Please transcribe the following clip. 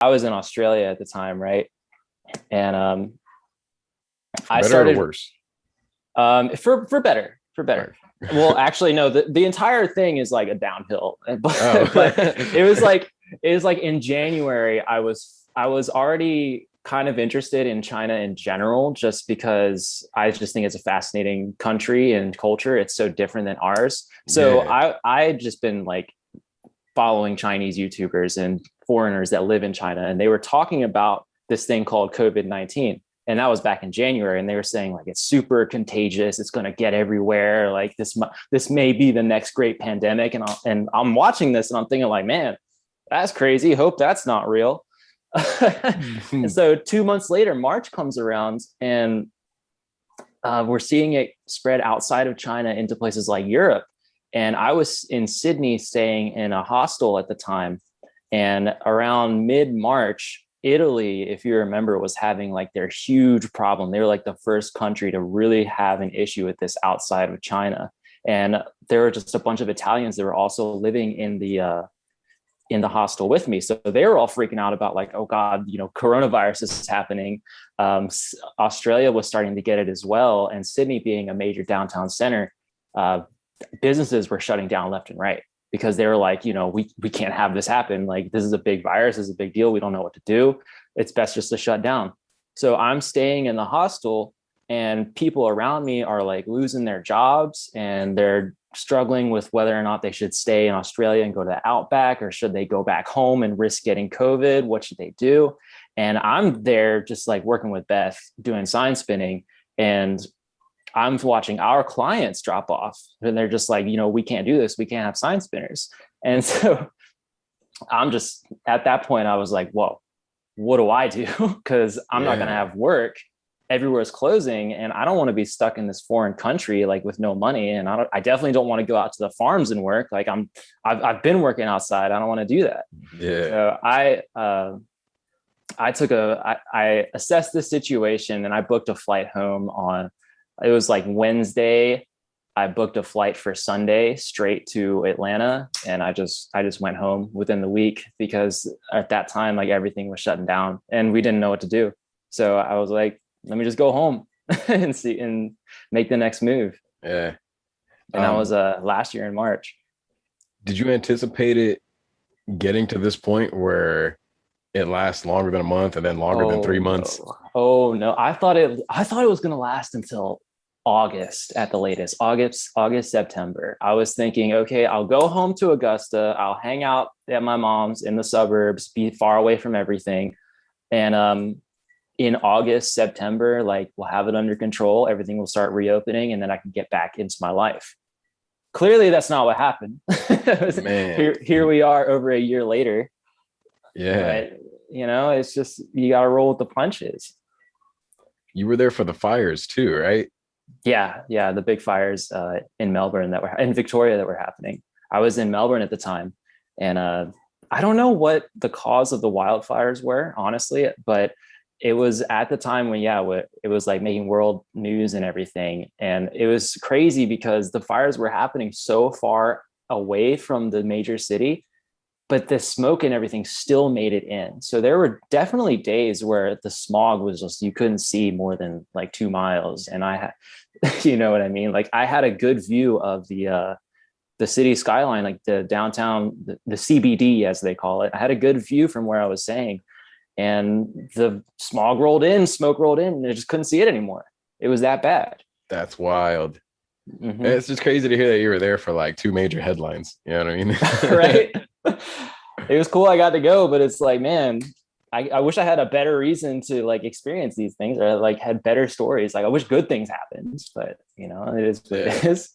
I was in Australia at the time, right? And I Better or started worse? for better, for All better. Well, right. actually, no, the entire thing is like a downhill. Oh. But it was like in January, I was already kind of interested in China in general, just because I just think it's a fascinating country and culture. It's so different than ours. So Yeah. I had just been like following Chinese YouTubers and foreigners that live in China, and they were talking about this thing called COVID-19. And that was back in January, and they were saying like it's super contagious, it's going to get everywhere, like this may be the next great pandemic. And I'm watching this and I'm thinking like, man, that's crazy. Hope that's not real. And so 2 months later, March comes around, and we're seeing it spread outside of China into places like Europe. And I was in Sydney staying in a hostel at the time. And around mid-March, Italy, if you remember, was having like their huge problem. They were like the first country to really have an issue with this outside of China. And there were just a bunch of Italians that were also living in the hostel with me. So they were all freaking out about like, oh God, coronavirus is happening. Australia was starting to get it as well. And Sydney being a major downtown center, uh, businesses were shutting down left and right because they were like, we can't have this happen. Like, this is a big virus, this is a big deal. We don't know what to do. It's best just to shut down. So I'm staying in the hostel, and people around me are like losing their jobs, and they're struggling with whether or not they should stay in Australia and go to the outback, or should they go back home and risk getting COVID? What should they do? And I'm there just like working with Beth doing sign spinning, and I'm watching our clients drop off, and they're just like, we can't do this. We can't have sign spinners. And so I'm just at that point, I was like, whoa, what do I do? Because I'm not going to Yeah. have work. Everywhere's closing, and I don't want to be stuck in this foreign country like with no money. And I definitely don't want to go out to the farms and work. Like I've been working outside. I don't want to do that. Yeah. So I assessed the situation, and I booked a flight home on, it was like Wednesday. I booked a flight for Sunday straight to Atlanta, and I just went home within the week, because at that time, like, everything was shutting down and we didn't know what to do. So I was like, let me just go home and see and make the next move. Yeah. And that was Um, last year in March. did you anticipate it getting to this point where it lasts longer than a month and then longer than Oh 3 months? no. Oh no. I thought it was going to last until August at the latest. August, September. I was thinking, okay, I'll go home to Augusta. I'll hang out at my mom's in the suburbs, be far away from everything. And in August, September, like, we'll have it under control. Everything will start reopening, and then I can get back into my life. Clearly, that's not what happened. Man. Here we are over a year later. Yeah. But it's just, you got to roll with the punches. You were there for the fires too, right? Yeah, the big fires in Melbourne that were in Victoria that were happening. I was in Melbourne at the time, and I don't know what the cause of the wildfires were, honestly, but it was at the time when, it was like making world news and everything. And it was crazy because the fires were happening so far away from the major city, but the smoke and everything still made it in. So there were definitely days where the smog was just, you couldn't see more than like 2 miles. And I had, you know what I mean? Like, I had a good view of the city skyline, like the downtown, the CBD, as they call it. I had a good view from where I was staying, and the smog rolled in, smoke rolled in, and I just couldn't see it anymore. It was that bad. That's wild. Hmm. It's just crazy to hear that you were there for like two major headlines. You know what I mean? Right? It was cool I got to go, but it's like, man, I wish I had a better reason to like experience these things, or like had better stories. Like, I wish good things happened, but it is what Yeah. it is.